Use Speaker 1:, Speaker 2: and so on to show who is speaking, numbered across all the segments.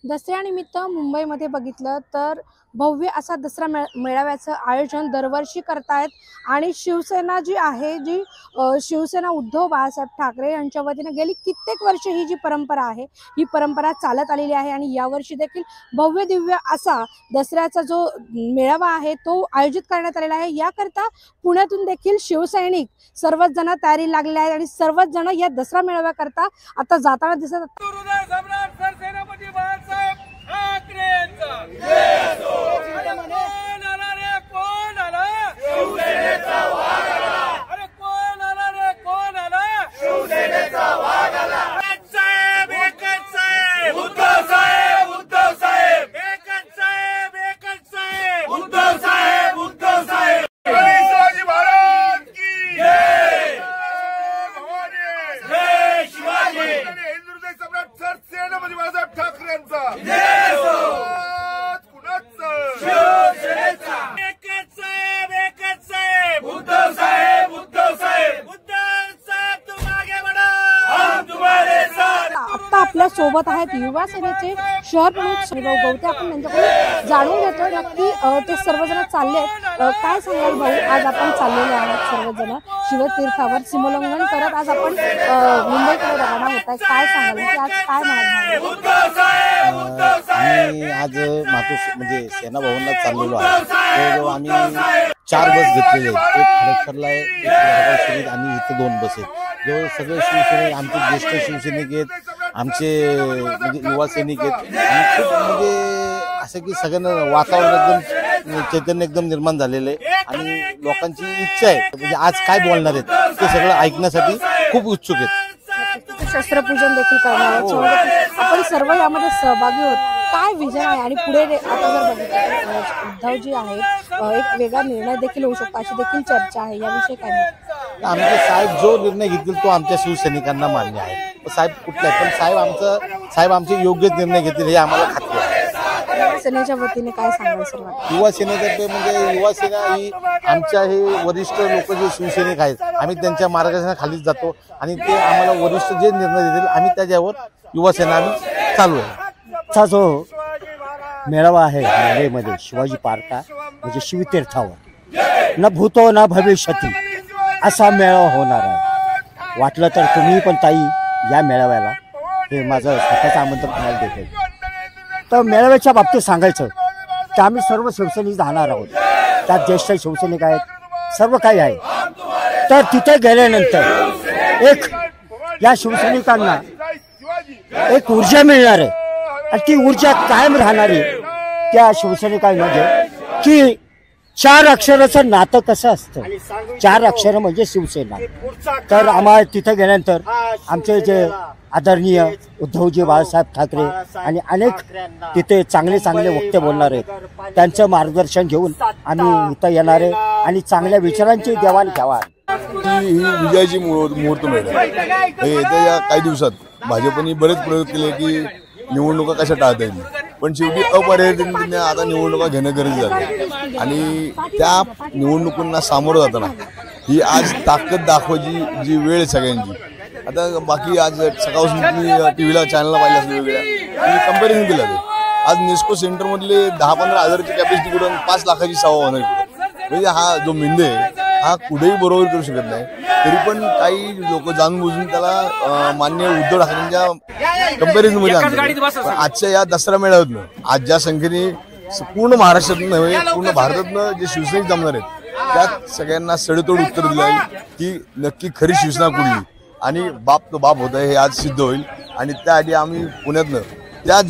Speaker 1: दसऱ्यानिमित्त मुंबईमध्ये बघितलं तर भव्य असा दसरा मेळाव्याचं आयोजन दरवर्षी करतायत आणि शिवसेना जी आहे शिवसेना उद्धव बाळासाहेब ठाकरे यांच्या वतीने गेली कित्येक वर्ष ही जी परंपरा आहे ही परंपरा चालत आलेली आहे आणि यावर्षी देखील भव्य दिव्य असा दसऱ्याचा जो मेळावा आहे तो आयोजित करण्यात आलेला आहे। याकरता पुण्यातून देखील शिवसैनिक सर्वच जण तयारी लागले आहेत आणि सर्वच जण या दसरा मेळाव्याकरता आता जाताना दिसत आहेत। आपल्या सोबत आहेत युवा सेनेचे शहर प्रमुख श्रीभाऊ गवते। आपण त्यांच्याकडून जाणून घेतो नक्की ते सर्वजण चालले काय सांगाल भाऊ? आज आपण चाललेले आहोत सर्वजण शिवतीर्थावर सीमोल्लंघन करत आज आपण मुंबईकडे रवाना होत आहे। काय सांगाल की आज काय
Speaker 2: आम्ही आज मातोश्री म्हणजे सेना भवनला चाललेलो आहोत। आम्ही 4 बस घेतलेले आहेत, एक हडपसरला आहे, एक वडगाव आणि इथे 2 बस आहेत। जो सगळे शिवसैनिक आमचे ज्येष्ठ शिवसैनिक आहेत, आमचे म्हणजे युवा सैनिक आहेत आणि खूप म्हणजे असं की सगळ्यांना वातावरण एकदम चैतन्य एकदम निर्माण झालेलं आहे आणि लोकांची इच्छा आहे म्हणजे आज काय बोलणार आहेत ते सगळं ऐकण्यासाठी खूप उत्सुक आहेत।
Speaker 1: शस्त्रपूजन देखील करणार आहेत, आपण सर्व यामध्ये सहभागी होत। काय विजन आहे आणि पुढे आता जर बघितलं उद्धवजी आहेत एक वेगळा निर्णय देखील होऊ शकतो अशी देखील चर्चा आहे, याविषयी काय मत?
Speaker 2: आमचे साहेब जो निर्णय घेतील तो आमच्या शिवसैनिकांना मान्य आहे। साहेब कुठला पण साहेब आमचे योग्य निर्णय घेतील हे आम्हाला खात्री आहे।
Speaker 1: युवा सेनेच्या वतीने काय सांगाल सर्वात?
Speaker 2: युवा सेनेतर्फे म्हणजे युवा सेना ही आमच्या हे वरिष्ठ लोक जे शिवसैनिक आहेत आम्ही त्यांच्या मार्गदर्शनाखालीच जातो आणि ते आम्हाला वरिष्ठ जे निर्णय देतील आम्ही त्याच्यावर युवा सेना आम्ही चालू आहे।
Speaker 3: चा जो मेळावा आहे मुंबईमध्ये शिवाजी पार्कला म्हणजे शिवतीर्थावर न भूतो न भविष्यती असा मेळावा होणार आहे। वाटलं तर तुम्ही पण ताई या मेळाव्याला हे माझं स्वतःचं आमंत्रण तुम्हाला देते। तर मेळाव्याच्या बाबतीत सांगायचं तर आम्ही सर्व शिवसैनिक जाणार आहोत, त्यात ज्येष्ठ शिवसैनिक आहेत, सर्व काही आहे। तर तिथे गेल्यानंतर एक या शिवसैनिकांना एक ऊर्जा मिळणार आहे आणि ती ऊर्जा कायम राहणारी त्या शिवसैनिकांमध्ये की 4 अक्षराचं नातं कसं असतं, 4 अक्षर म्हणजे शिवसेना। तर आम्हाला तिथे गेल्यानंतर आमचे जे आदरणीय उद्धवजी बाळासाहेब ठाकरे आणि अनेक तिथे चांगले वक्ते बोलणार आहेत त्यांचं मार्गदर्शन घेऊन आम्ही इथं येणार आहे आणि चांगल्या विचारांची देवाणघेवाण
Speaker 4: ही विजयाची मुहूर्त मिळेल। येत्या काही दिवसात भाजपने बरेच प्रयोग केले की निवडणुका कशा टाळता येईल, पण शेवटी अपरिहार्यतेने आता निवडणुका घेणं गरजेचं झालं आणि त्या निवडणुकांना सामोरं जाताना ही आज ताकद दाखवायची जी वेळ आहे सगळ्यांची। आता बाकी आज सकाळपासून तुम्ही टीव्हीला चॅनलला पाहिलं असेल वेगवेगळ्या कंपॅरिझन केलं आज नेस्को सेंटरमधले 10-15 हजाराची कॅपॅसिटी करून 5 लाखाची सभा होणार म्हणजे हा जो मेंदे हा कुठेही बरोबर करू शकत नाही। तरी पण काही लोक जाणून बुजून त्याला मान्य उद्धव ठाकरेंच्या कंपॅरिझन मध्ये आणतात। आजच्या या दसरा मेळाव्यातनं आज ज्या संख्येने पूर्ण महाराष्ट्रातून नव्हे पूर्ण भारतातनं जे शिवसैनिक जमणार आहेत त्यात सगळ्यांना सडेतोड उत्तर दिलं आहे की नक्की खरी शिवसेना कुठली आणि बाप तो बाप होत आहे हे आज सिद्ध होईल। आणि त्यासाठी आम्ही पुण्यातनं त्याच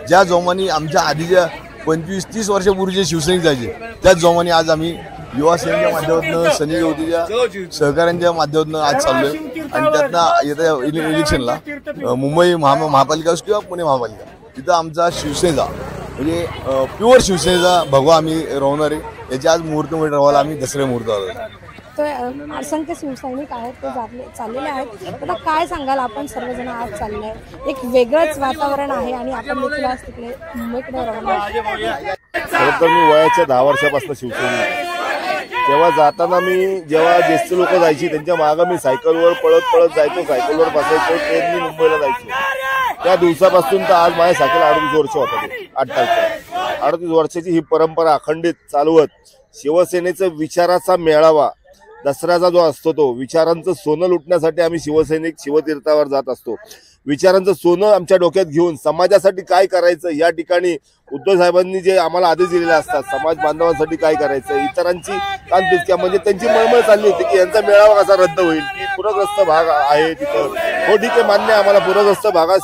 Speaker 4: ज्या जोमाने आमच्या आधीच्या 25-30 वर्षापूर्वीचे शिवसैनिक जायचे त्याच जोमाने आज आम्ही युवा सेनेच्या माध्यमातून सनी गवतीच्या सहकार्यांच्या माध्यमातून आज चाललोय आणि त्यातनं येत्या इलेक्शनला मुंबई महापालिका असो किंवा पुणे महापालिका तिथं आमचा शिवसेनेचा म्हणजे प्युअर शिवसेनेचा भगवा आम्ही राहणार आहे। याच्या आज मुहूर्तमध्ये राहायला आम्ही दसऱ्या मुहूर्त आलो।
Speaker 1: तर असंख्य शिवसैनिक आहेत ते चाललेले आहेत। आता काय सांगाल आपण सर्वजण आज चालले एक वेगळंच वातावरण आहे आणि आपण देखील आज तिकडे मुंबईकडे रवाना
Speaker 5: खरं तर मी वयाच्या 10 वर्षापासून शिवसैनिक तेव्हा जाताना मी जेव्हा ज्येष्ठ लोक जायची त्यांच्या मागे मी सायकलवर पळत जायचो, सायकलवर बसायचो, ट्रेननी मुंबईला जायचो त्या दिवसापासून तर आज माझ्या साखरेला 38 वर्ष होतात. 38 वर्षाची ही परंपरा अखंडित चालवत शिवसेनेचा विचाराचा मेळावा दसऱ्याचा जो असतो तो विचारांचं सोनं लुटण्यासाठी आम्ही शिवसैनिक शिवतीर्थावर जात असतो. विचारांचं सोनं आमच्या डोक्यात घेऊन समाजासाठी काय करायचं या ठिकाणी उद्धव साहेबांनी जे आम्हाला आदेश दिलेले असतात, समाज बांधवांसाठी काय करायचं, इतरांची कानपिचक्या म्हणजे त्यांची मळमळ चालली होती की यांचा मेळावा कसा रद्द होईल, की पूरग्रस्त भाग आहे तिथं. हो ठीक आहे, मान्य आम्हाला पूरग्रस्त भागात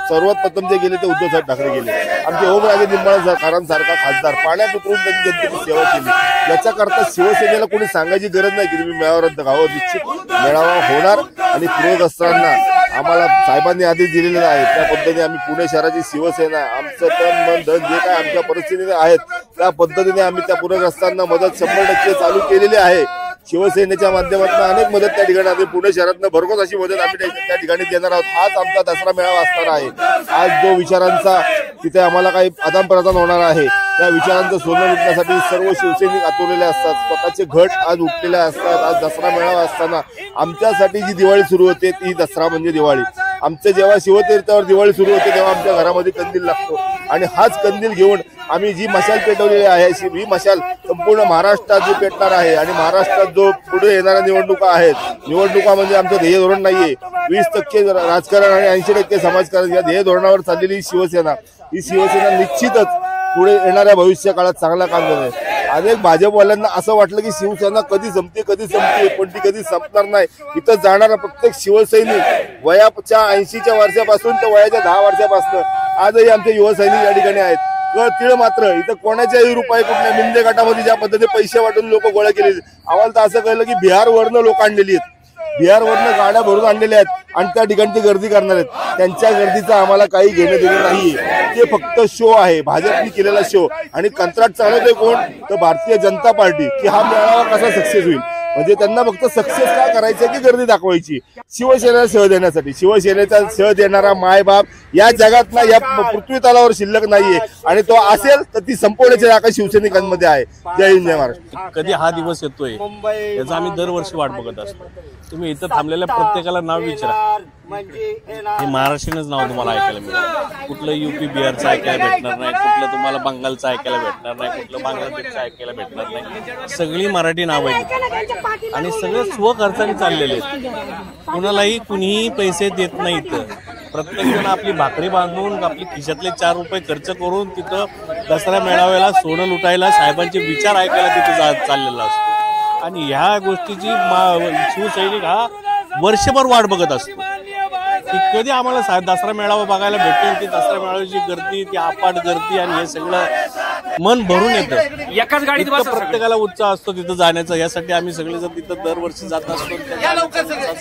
Speaker 5: सर्वात प्रथम जे गेले ते उद्धव साहेब ठाकरे गेले. आमचे ओमराजे निंबाळकरांसारखा खासदार पाण्यात उतरून त्यांनी जनतेची सेवा केली. याच्याकरता शिवसेनेला कोणी सांगायची गरज नाही की तुम्ही मेळावा रद्द करावं. निश्चित मेळावा होणार आणि पूरग्रस्तांना आम्हाला साहेबांनी आदेश दिलेले आहेत त्या पद्धतीने आम्ही पुणे शहराची शिवसेना आमचं तन मन धन जे काय आमच्या परिस्थितीने आहेत त्या पद्धतीने आम्ही त्या पूरग्रस्तांना मदत 100% चालू केलेली आहे. शिवसेनेच्या माध्यमातून अनेक मदत त्या ठिकाणी आम्ही पुणे शहरातनं भरघोस अशी मदत आम्ही त्या ठिकाणी देणार आहोत. आज आमचा दसरा मेळावा असणार आहे. आज जो विचारांचा तिथे आम्हाला काही आदान प्रदान होणार आहे त्या विचारांचं सोनं लुटण्यासाठी सर्व शिवसैनिक आतुरलेले असतात. स्वतःचे घट आज उठलेले असतात. आज दसरा मेळावा असताना आमच्यासाठी जी दिवाळी सुरू होते ती दसरा म्हणजे दिवाळी. आमचं जेव्हा शिवतीर्थावर दिवाळी सुरू होते तेव्हा आमच्या घरामध्ये कंदील लागतो आणि हाच कंदील घेऊन आम्ही जी मशाल पेटवलेली आहे ही मशाल संपूर्ण महाराष्ट्रात जी पेटणार आहे आणि महाराष्ट्रात जो पुढे येणाऱ्या निवडणुका आहेत, निवडणुका म्हणजे आमचं ध्येय धोरण नाहीये. 20% राजकारण आणि 80% समाजकारण या ध्येय धोरणावर चाललेली शिवसेना ही शिवसेना निश्चितच पुढे येणाऱ्या भविष्य काळात चांगला काम करणार. अनेक भाजपवाल्यांना असं वाटलं की शिवसेना कधी संपते पण ती कधी संपणार नाही. इथं जाणारा प्रत्येक शिवसैनिक वयाच्या 80च्या वर्षापासून तर वयाच्या 10 वर्षापासून आजही आमचे युवसैनिक या ठिकाणी आहेत. तीळ मात्र इथं कोणाच्याही रुपये कुठल्या मिंदे गटामध्ये ज्या पद्धतीने पैसे वाटून लोक गोळा केले आम्हाला तर असं कळलं की बिहारवरनं लोक आणलेली आहेत. बिहारवरनं गाड्या भरून आणलेल्या आहेत आणि त्या ठिकाणी ती गर्दी करणार आहेत. त्यांच्या गर्दीचं आम्हाला काही घेणं देणं नाहीये. ते फक्त शो आहे, भाजपने केलेला शो. आणि कंत्राट चालवतोय कोण तर भारतीय जनता पार्टी की हा मेळावा कसा सक्सेस होईल. म्हणजे त्यांना फक्त सक्सेस का करायचं की गर्दी दाखवायची. शिवसेनेला शह देण्यासाठी. शिवसेनेचा शह देणारा मायबाप या जगात ना या पृथ्वी तलावर शिल्लक नाहीये आणि तो असेल तर ती संपवण्याची ताकद शिवसैनिकांमध्ये आहे. जय हिंद जय महाराष्ट्र.
Speaker 6: कधी हा दिवस येतोय याचा आम्ही दरवर्षी वाट बघत असतो. तुम्ही इथं थांबलेल्या प्रत्येकाला नाव विचारा, हे महाराष्ट्रीयनच नाव तुम्हाला ऐकायला मिळेल. कुठलं UP बिहारचं ऐकायला भेटणार नाही, कुठलं तुम्हाला बंगालचं ऐकायला भेटणार नाही, कुठलं बांगलादेशचं ऐकायला भेटणार नाही. सगळी मराठी नाव आहेत आणि सगळे स्वखर्चाने चाललेले आहेत. कुणालाही कुणीही पैसे देत नाही. इथं प्रत्येक जण आपली भाकरी बांधून आपली खिशातले 4 रुपये खर्च करून तिथं दसरा मेळाव्याला सोनं लुटायला साहेबांचे विचार ऐकायला तिथे चाललेला असतो. आणि ह्या गोष्टीची शिवसैनिक हा वर्षभर वाट बघत असतो की कधी आम्हाला दसरा मेळावा बघायला भेटेल. ती दसरा मेळाव्याची गर्दी, ती अपाट गर्दी आणि हे सगळं मन भरून येतं.
Speaker 7: एकाच गाडीत
Speaker 6: प्रत्येकाला उत्साह असतो तिथं जाण्याचा. यासाठी आम्ही सगळेजण तिथं दरवर्षी जात असतो.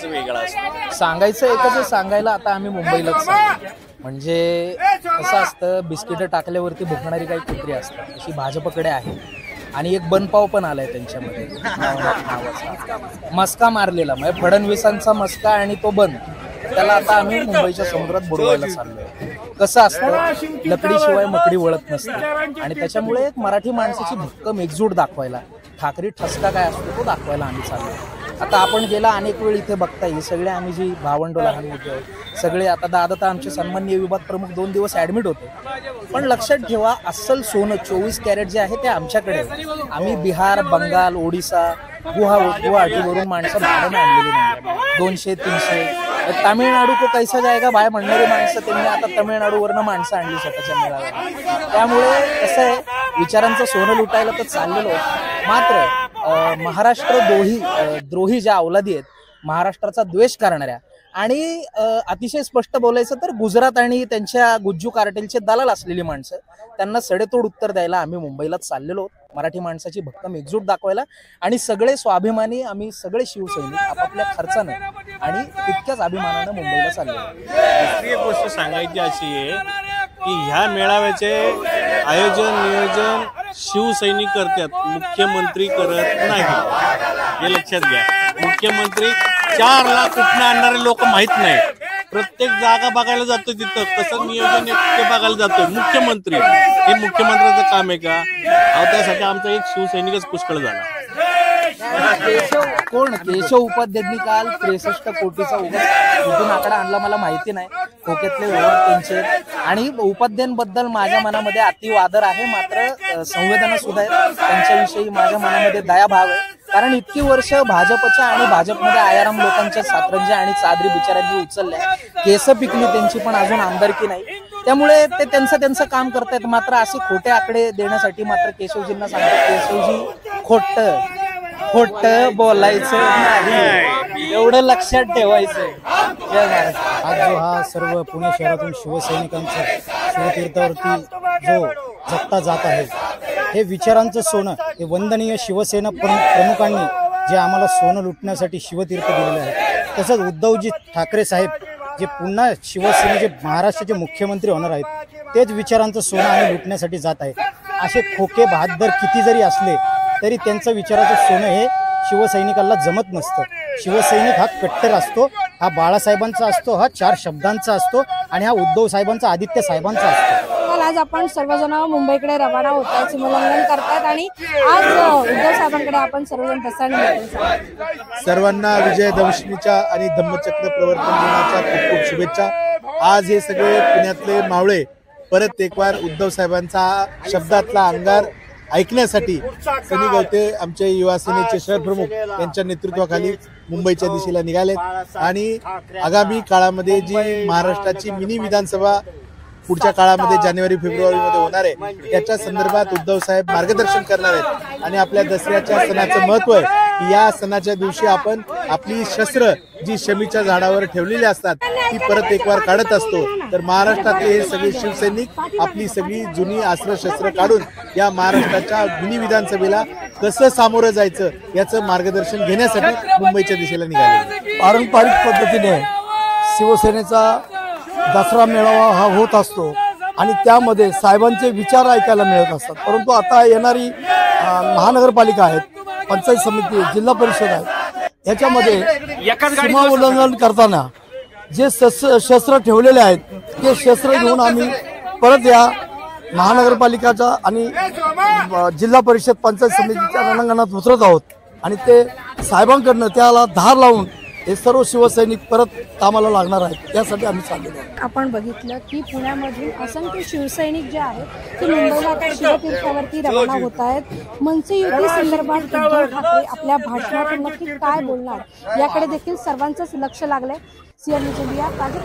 Speaker 6: वेगळा असतो.
Speaker 7: सांगायचं एकच सांगायला आता आम्ही मुंबईलाच म्हणजे कसं असतं, बिस्किट टाकल्यावरती भुकणारी काही कुत्री असतात अशी भाजपकडे आहे. आणि एक बनपाव पण आलाय त्यांच्यामध्ये मस्का मारलेला, म्हणजे फडणवीसांचा मस्का आणि तो बन त्याला आता आम्ही मुंबईच्या समुद्रात बुडवायला चाललोय. कसं असतं, लकडीशिवाय मकडी वळत नसते आणि त्याच्यामुळे एक मराठी माणसाची भक्कम एकजूट दाखवायला, ठाकरी ठसका काय असतो तो दाखवायला आम्ही चाललोय. आता आपण गेला अनेक वेळ इथे बघता येईल सगळे आम्ही जी भावंडं लहान मोठे सगळे. आता दादा तर आमचे सन्माननीय विभाग प्रमुख 2 दिवस ऍडमिट होते. पण लक्षात ठेवा, अस्सल सोनं 24 कॅरेट जे आहे ते आमच्याकडे. आम्ही बिहार, बंगाल, ओडिसा, गुवाहाटीवरून माणसं भाड्याने आणलेली नाही. 200-300 तामिळनाडू को कैसा जायगा बाय म्हणणारी माणसं त्यांनी आता तामिळनाडूवरनं माणसं आणली स्वतःच्या मेळाव्याला. त्यामुळे कसं आहे, विचारांचं सोनं लुटायला तर चाललेलो. मात्र महाराष्ट्र द्रोही ज्या अवलादी आहेत, महाराष्ट्राचा द्वेष करणाऱ्या आणि अतिशय स्पष्ट बोलायचं तर गुजरात आणि त्यांच्या गुज्जू कार्टेलचे दलाल असलेली माणसं, त्यांना सडेतोड उत्तर द्यायला आम्ही मुंबईलाच चाललेलो. मराठी माणसाची भक्कम एकजूट दाखवायला आणि सगळे स्वाभिमानी आम्ही सगळे शिवसैनिक आपापल्या खर्चानं आणि तितक्याच अभिमानानं मुंबईला चाललेलो.
Speaker 6: दुसरी एक गोष्ट सांगायची अशी आहे की ह्या मेळाव्याचे आयोजन नियोजन शिवसैनिक करतात, मुख्यमंत्री करत नाही. हे लक्षात घ्या. मुख्यमंत्री 4 लाख कुठनं आणणारे लोक माहित नाही. प्रत्येक जागा बघायला जातो, तिथं कसं नियोजन ते बघायला जातोय मुख्यमंत्री. हे मुख्यमंत्र्याचं काम आहे का? त्यासाठी आमचा एक शिवसैनिकच पुष्कळ झाला.
Speaker 7: केशव उपाध्यायांनी काल 63 कोटीचा उगाच कुठून आकडा आणला मला माहिती नाही. खोक्यातले व्यवहार त्यांचे आणि उपाध्यायांबद्दल माझ्या मनामध्ये अतिव आदर आहे, मात्र संवेदना सुद्धा आहेत त्यांच्याविषयी. माझ्या मनामध्ये दयाभाव आहे, कारण इतकी वर्ष भाजपच्या आणि भाजपमध्ये आयाराम लोकांच्या सातरंज्या आणि चादरी बिचारांनी उचलल्या, केस पिकली त्यांची, पण अजून आमदारकी नाही. त्यामुळे ते त्यांचं काम करतायत. मात्र असे खोटे आकडे देण्यासाठी मात्र केशवजींना सांगतात, केशवजी खोट बोलायचं नाही, एवढं लक्षात ठेवायचं. जय महाराष्ट्र.
Speaker 8: आज जो हा सर्व पुणे शहरातून शिवसैनिकांचा शिवतीर्थावरती जो जगता जात आहे, हे विचारांचं सोनं, हे वंदनीय शिवसेना प्रमुखांनी जे आम्हाला सोनं लुटण्यासाठी शिवतीर्थ दिलेलं आहे. तसंच उद्धवजी ठाकरे साहेब जे पुन्हा शिवसेनेचे महाराष्ट्राचे मुख्यमंत्री होणार आहेत, तेच विचारांचं सोनं आम्ही लुटण्यासाठी जात आहे. असे खोके बहादर किती जरी असले तरी त्यांचं विचाराचं सोनं हे शिवसैनिकाला जमत नसतं. शिवसैनिक हा कट्टर असतो, हा बाळासाहेबांचा असतो, हा 4 शब्दांचा असतो आणि हा उद्धव साहेबांचा, आदित्य साहेबांचा असतो.
Speaker 1: आज आपण सर्वजण मुंबईकडे रवाना होत आहेत, सीमोल्लंघन करतायत आणि आज उद्धव साहेबांकडे आपण सर्वजण प्रस्थान.
Speaker 9: सर्वांना विजयादशमीच्या आणि धम्मचक्र प्रवर्तन दिनाच्या खूप खूप शुभेच्छा. आज हे सगळे पुण्यातले मावळे परत एक वार उद्धव साहेबांचा शब्दातला अंगार ऐकण्यासाठी सनी गवते आमचे युवा सेनेचे शहर प्रमुख यांच्या नेतृत्वाखाली मुंबईच्या दिशेला निघालेत आणि आगामी काळामध्ये जी महाराष्ट्राची मिनी विधानसभा पुढच्या काळामध्ये जानेवारी फेब्रुवारीमध्ये होणार आहे, त्याच्या संदर्भात उद्धव साहेब मार्गदर्शन करणार आहेत. आणि आपल्या दसऱ्याच्या सणाचं महत्व आहे की या सणाच्या दिवशी आपण आपली शस्त्र जी शमीच्या झाडावर ठेवलेली असतात ती परत एक वार काढत असतो. तर महाराष्ट्रातले हे सगळे शिवसैनिक आपली सगळी जुनी अस्त्र शस्त्र काढून या महाराष्ट्राच्या मिनी विधानसभेला कसं सामोरं जायचं याचं मार्गदर्शन घेण्यासाठी मुंबईच्या दिशेला निघाले.
Speaker 8: पारंपरिक पद्धतीने शिवसेनेचा दसरा मेळावा हा होत असतो आणि त्यामध्ये साहेबांचे विचार ऐकायला मिळत असतात. परंतु आता येणारी महानगरपालिका आहेत, पंचायत समिती, जिल्हा परिषद आहे, याच्यामध्ये सीमा उल्लंघन करताना जे शस्त्र ठेवलेले आहेत ते शस्त्र घेऊन आम्ही परत या महानगरपालिकाच्या आणि जिल्हा परिषद पंचायत समितीच्या रणांगणात उतरत आहोत आणि ते साहेबांकडनं त्याला धार लावून हे सर्व शिवसैनिक परत कामाला लागणार आहेत, त्यासाठी आम्ही चाललेलो आहोत.
Speaker 1: आपण बघितलं की पुण्यामधून असंख्य शिवसैनिक जे आहेत ते मुंबईला आता शिवतीर्थावरती रवाना होत आहेत. मनसे युती संदर्भात उद्धव ठाकरे आपल्या भाषणातून नक्की काय बोलणार याकडे देखील सर्वांचंच लक्ष लागलंय. सीएम इंडिया, ताज्या